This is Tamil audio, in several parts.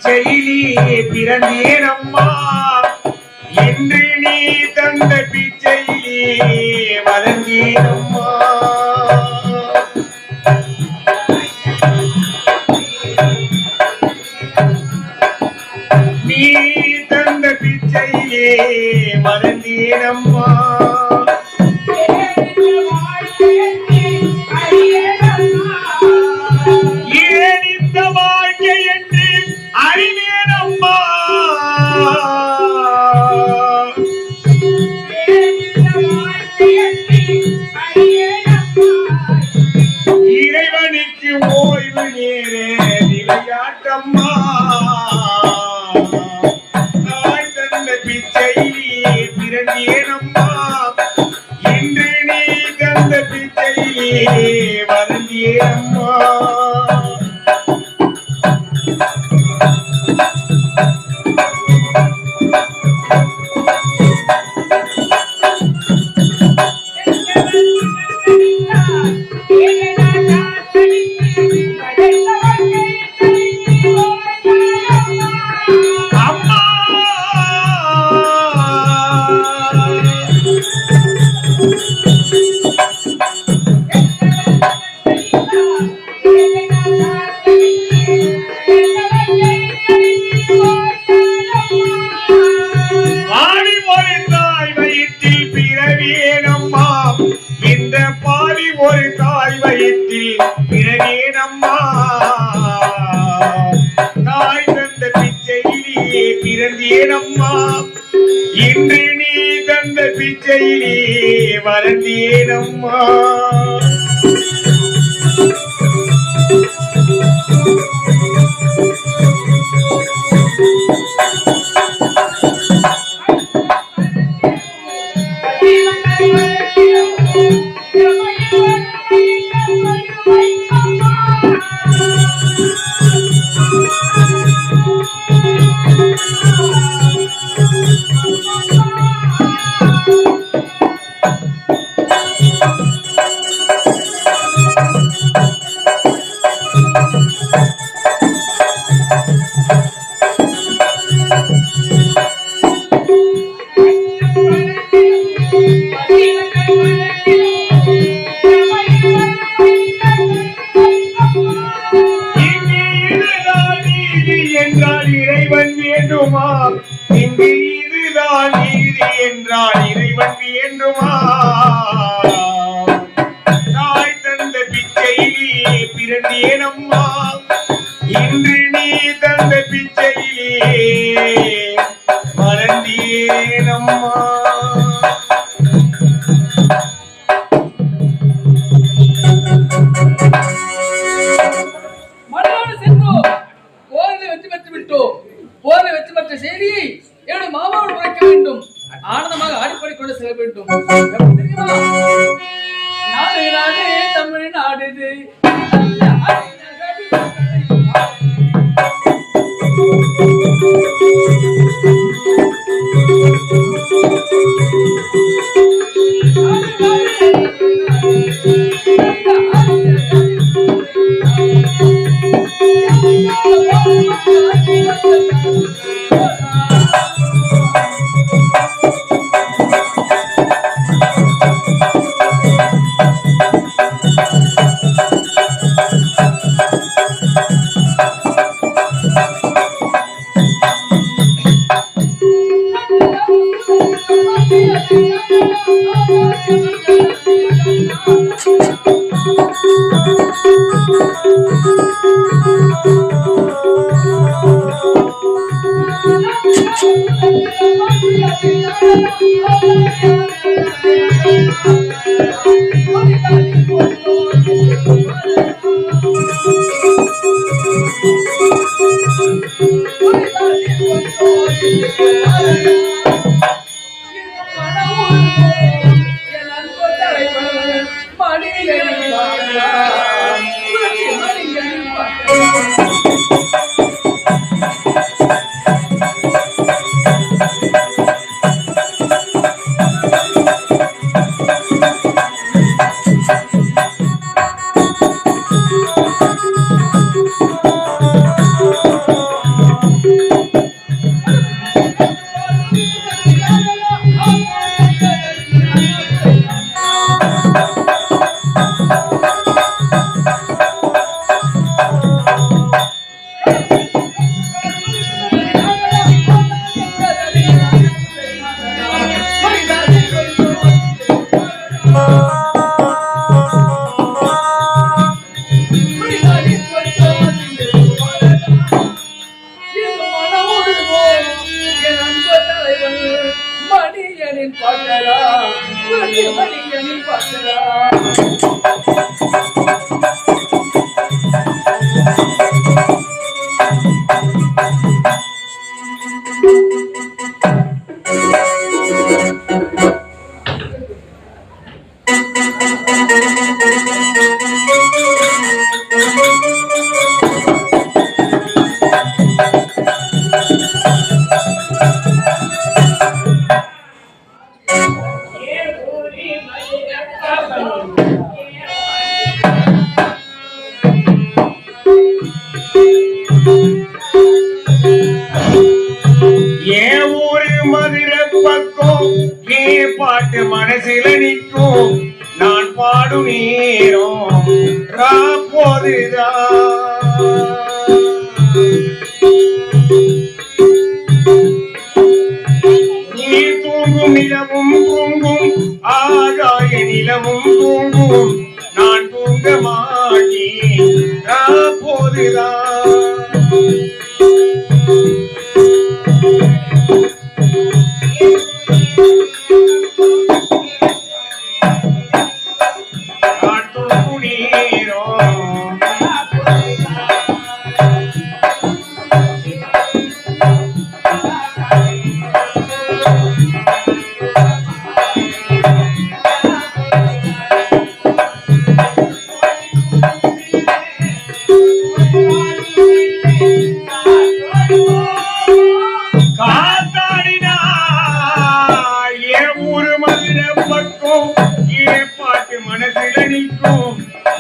பிச்சையிலே பிறந்தேன் அம்மா, என்று நீ தந்த பிச்சையிலே வளர்ந்தேன் அம்மா. நீ தந்த பிச்சையிலே வளர்ந்தேன் அம்மா. இறைவனுக்கு ஓய்வு நேரே விளையாட்டம்மா, தாய் தந்த பிச்சையிலே பிறந்தேனம்மா, இன்று நீ தந்த பிச்சையிலே வளர்ந்தேனம்மா. ஒரு தாய் வயிற்றில் பிறந்தேனம்மா, தாய் தந்த பிச்சையிலே பிறந்தேனம்மா, இன்று நீ தந்த பிச்சையிலே வளர்ந்தேனம்மா. இறைவன் வேண்டுமா, இங்கு இதுதான் நீதி என்றால் இறைவன் வேண்டுமா, தாய் தந்த பிச்சையிலே பிறந்தேனம்மா, இன்று நீ தந்த பிச்சையிலே வளர்ந்தேனம்மா. போரை வெற்றி பெற்ற செய்தியை என்னுடைய மாமாவோடு உரைக்க வேண்டும். ஆனந்தமாக ஆடிப்பாடிக்கொண்டு செல்ல வேண்டும். நாடு நாடு தமிழ்நாடு மணியனின் பாட்டரா மணியனின் பாட்டரா பாட்டு மனசில நிற்கும் நான் பாடும் நேரம் போதுதான் நீ தூங்கும் நிலவும் தூங்கும் ஆகாய நிலவும் தூங்கும் நான் தூங்க மாட்டேன் போதுதான்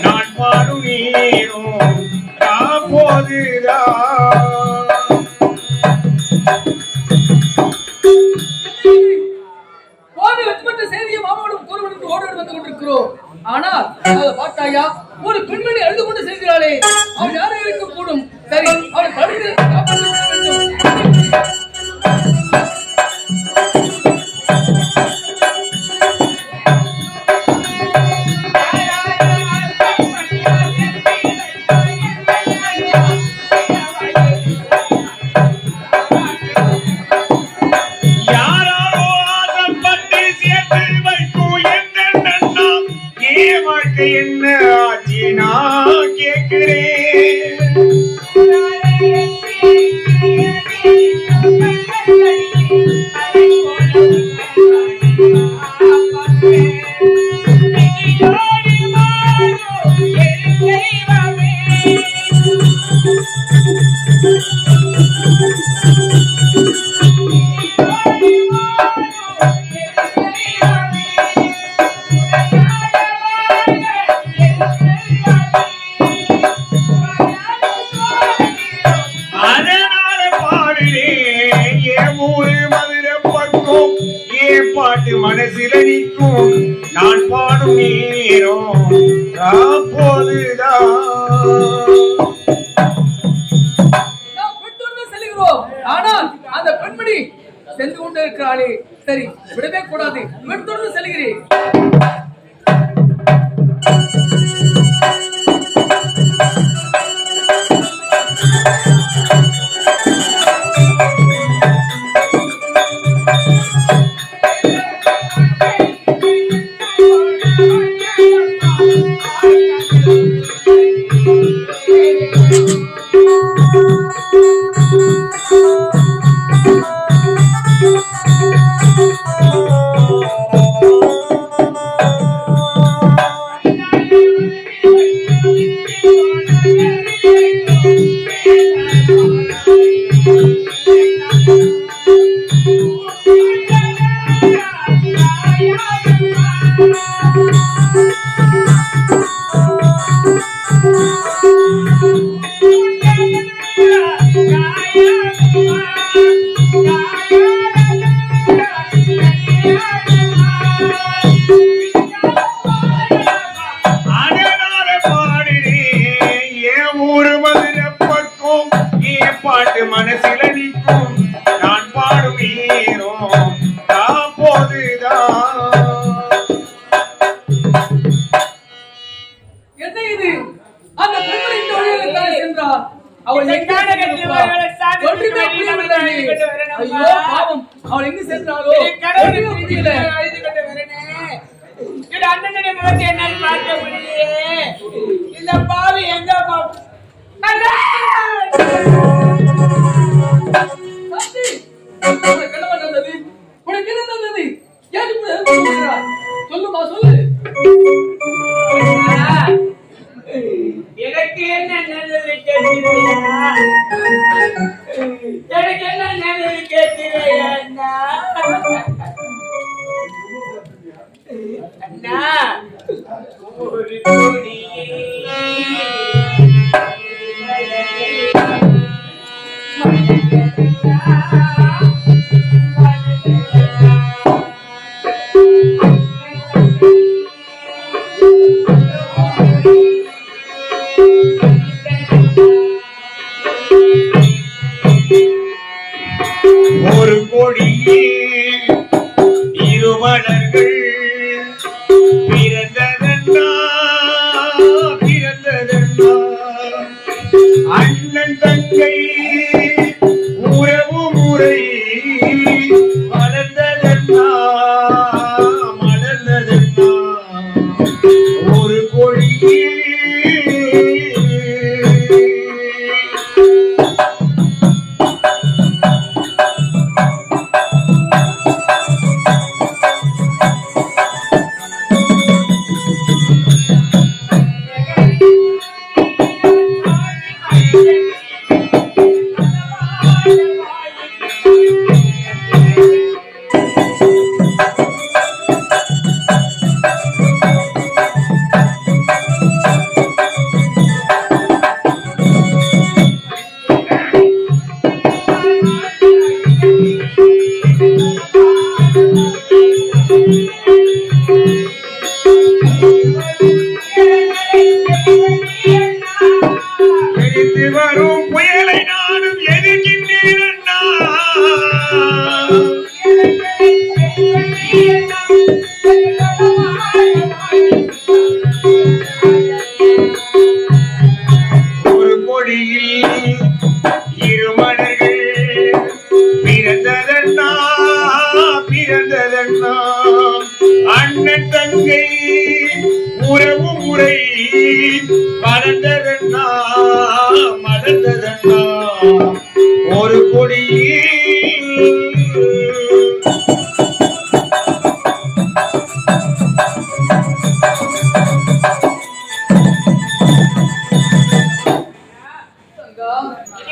நான் பாடும் நீரும் செய்தியை மாமாவிடம் கூறுவதற்கு ஓடி வந்து கொண்டிருக்கிறோம். ஆனால் பார்த்தாயா ஒரு பெண்மணி அழுது கொண்டு செல்கிறாளே, அவள் யாரும் இருக்கக்கூடும். சரி, அவள் தடுத்து காப்பாற்ற வேண்டும். என்ன ஆச்சு நான் கேட்கிறேன். பாட்டு மனசில நிற்கும் நான் பாடும் நேரம் போதுதான் செல்கிறோம். ஆனால் அந்த பெண்மணி சென்று கொண்டு இருக்கிறாளே, சரி விடவே கூடாது, தொடர்ந்து செல்கிறேன். புரியல. அழுது கொண்டு வரனே. இது அண்ணனுடைய முகத்தை என்னால் பார்க்க முடியலையே. இந்த பாவி எங்க அண்ணா! சாந்தி, உனக்கு என்ன நடந்தது? உனக்கு என்ன நடந்தது? ஏன் இப்படி அழுகிறாய்? சொல்லுமா, சொல்லு. எனக்கு என்ன நல்லது கேட்கிறீர்களா? எனக்கு என்ன நல்லது கேட்கிறீர்களா அண்ணா? அண்ணா, ஒரு கோடி ஒரு கொடியே இருமலர்கள் பிறந்ததென்னா பிறந்ததென்னா அண்ணன் தங்கை உறவு முறை மலர்ந்ததென்னா மலர்ந்ததென்னா ஒரு கொடியே வரும் புயலை நானும் எதிர்க்கின்றேன் அண்ணா. ஒரு கொடியில் இருமலர்கள் பிறந்ததென்னா பிறந்ததென்னா அண்ணன் தங்கை உறவு முறை மலர்ந்ததென்னா மலர்ந்ததென்னா ஒரு கொடியே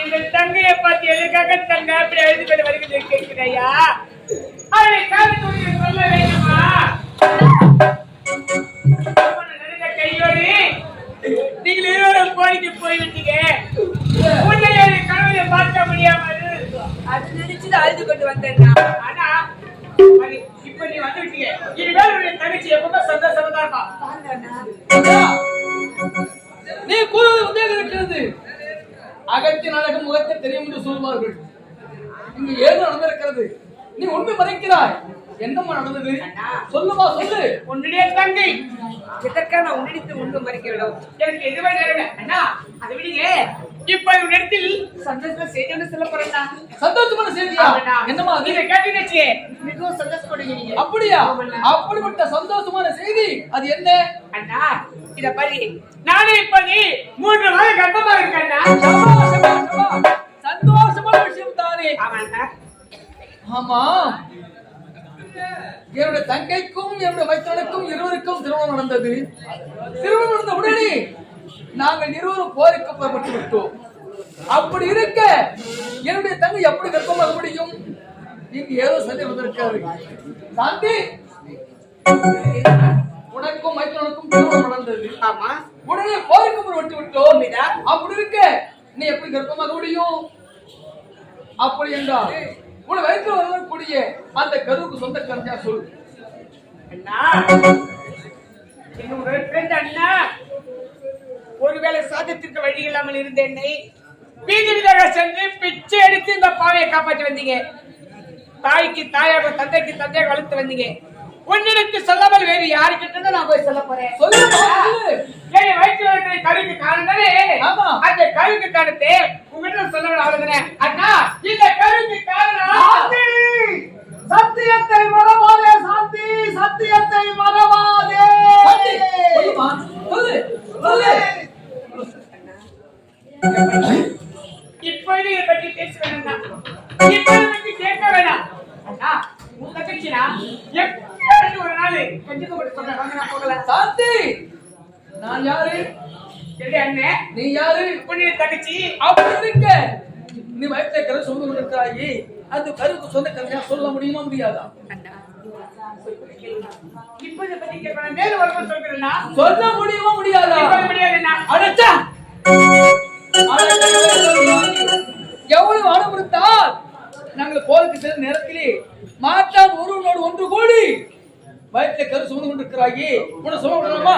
எங்கள் தங்கையை பார்த்து எதுக்காக தங்க அப்படி எழுதி கொண்டு வருகிறது கேட்கிறாயா? அவளை காலத்துடைய சொல்ல வேண்டுமா? கையோடு நீங்கள் இருவரும் கோயிலுக்கு போய்விட்டீங்க. உன்னைய கனவை பார்க்க முடியாமல் அது நினைச்சு அழுது கொண்டு வந்தேன். ஆனா இப்ப நீ வந்து விட்டீங்க. இனிமேல் உடைய தங்கச்சி எப்பவுமே சந்தோஷமா தான் இருப்பா. நீ கூறுவது உதயம் இருக்கிறது. அகத்தின் அழகு முகத்தை தெரியும் என்று சொல்வார்கள். இங்கு ஏதோ நடந்திருக்கிறது. நீ உண்மை மறைக்கிறாய். என்னம்மா நடந்தது? சொல்லுமா, சொல்லு. உன்னுடைய தங்கை எதற்காக நான் உன்னிடத்தில் உண்மை மறைக்க வேண்டும்? எனக்கு எதுவே நேரவில்லை அண்ணா. அதை விடுங்க. இப்ப உன்னிடத்தில் சந்தோஷமா செய்தி சொல்ல போறேன். சந்தோஷமான செய்தியா? என்னம்மா அது? நீங்க கேட்டீங்க, மிகவும் சந்தோஷப்படுவீங்க. அப்படியா? அப்படிப்பட்ட சந்தோஷமான செய்தி அது என்ன? அண்ணா, இத பாரு. நானே இப்ப நீ 3 மாதம் கர்ப்பமா இருக்கேன்னா. சந்தோஷமான விஷயம் தானே. ஆமாண்ணா. ஆமா, என்னுடைய தங்கைக்கும் என்னுடைய மைத்தனுக்கும் இருவருக்கும் திருமணம் நடந்தது. திருமணம் நடந்த உடனே நாங்கள் இருவரும் போருக்கு புறப்பட்டு விட்டோம். அப்படி இருக்க என்னுடைய தங்கை எப்படி கர்ப்பமாக முடியும்? இங்கு ஏதோ சண்டை வந்திருக்காரு. சாந்தி, உனக்கும் மைத்தனுக்கும் திருமணம் நடந்தது. ஆமா, உடனே போருக்கு புறப்பட்டு விட்டோம். அப்படி இருக்க நீ எப்படி கர்ப்பமாக முடியும்? அப்படி என்றால் உன வயிற்றில் வரக்கூடிய அந்த கருவுக்கு சொந்தக்காரன் சொல். அண்ணா, என்னுடைய ஃப்ரெண்ட் அண்ணா ஒருவேளை சாதத்திற்கு வழி இல்லாமல் இருந்த என்னை வீதியாக சென்று பிச்சை எடுத்து இந்த பாவையை காப்பாற்றி வந்தீங்க. தாய்க்கு தாயாக தந்தைக்கு தந்தையாக வளர்த்து வந்தீங்க. உன்னிடத்து சொல்லாமல் வேறு யாருக்கிட்ட நான் போய் சொல்ல போறேன்? என் வயிற்றில் இருக்கிற கருவுக்கு காரணமே அந்த கருவுக்கு காரணத்தை உங்ககிட்ட சொல்ல அவ்வளவுதானே. அண்ணா, இந்த கருவுக்கு காரணம் சத்தியத்தை மறவாதே சாந்தி, சத்தியத்தை மறவாதே. சாந்தி, சொல்லுமா, சொல்லு சொல்லு. இப்பொழுது இதை பற்றி பேச வேண்டாம், இப்பொழுது பற்றி கேட்க வேண்டாம். அண்ணா, உங்க தங்கச்சினா எப்ப ஒரு நாள் கண்டிப்பா சொல்றேன், வாங்க நான் போகலாம். சாந்தி, நான் யாரு? சரி அண்ணே, நீ யாரு? புண்ணிய தங்கச்சி. அப்படி இருக்க நீ வயிற்றை கரு சொந்த கொண்டிருக்கிறாயே, அந்த கருக்கு சொந்த கருமையா சொல்ல முடியுமா முடியாதா? இப்போதை பற்றி கேட்பேன், வேறு ஒரு சொல்கிறேன்னா சொல்ல முடியுமா முடியாதா? முடியாதுண்ணா. அடச்சா, எவ்வளவு அனுமதித்தால் நாங்கள் போருக்கு செல்லும் நேரத்திலே மாற்றான் ஒருவனோடு ஒன்று கூடி வயிற்றை கரு சுமந்து கொண்டிருக்கிறாயே, உன்னை சொல்ல விடலாமா?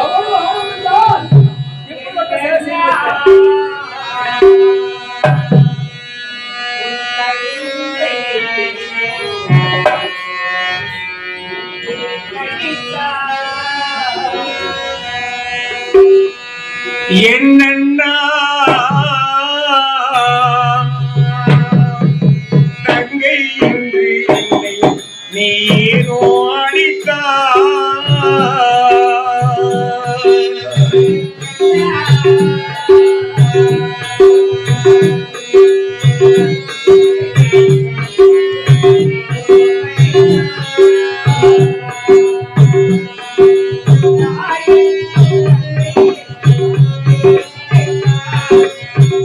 எவ்வளவு ஆனந்தால் இப்படிப்பட்ட செயலை செய்திருக்கிறார். என்னன்னா தங்கை என்று என்னை நீ ஏதோ அடித்தா.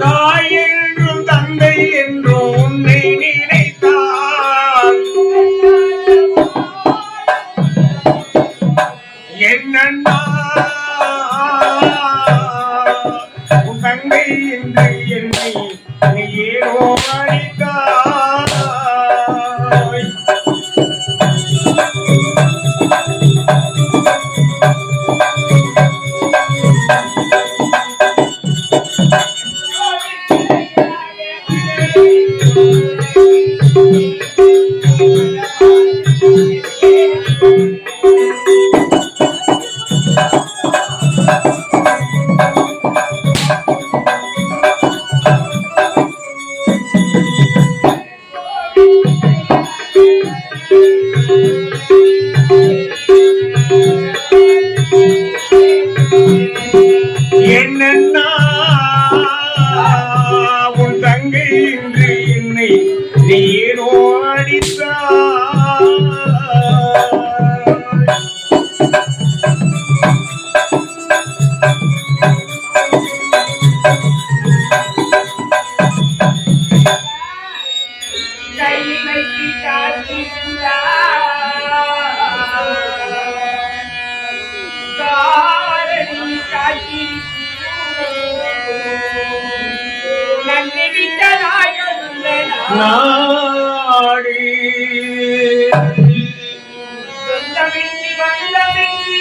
தாய் என்றும் தந்தை என்றும் உன்னை நினைத்தால் என்னன்னா உன் தங்கை என்று என்னை நீ ஏதோ அடித்தாய். என்னன்னா உன் தங்கை என்று என்னை நீ ஏதோ அடித்தாய். நாடி சொந்தமின்றி வந்தமின்றி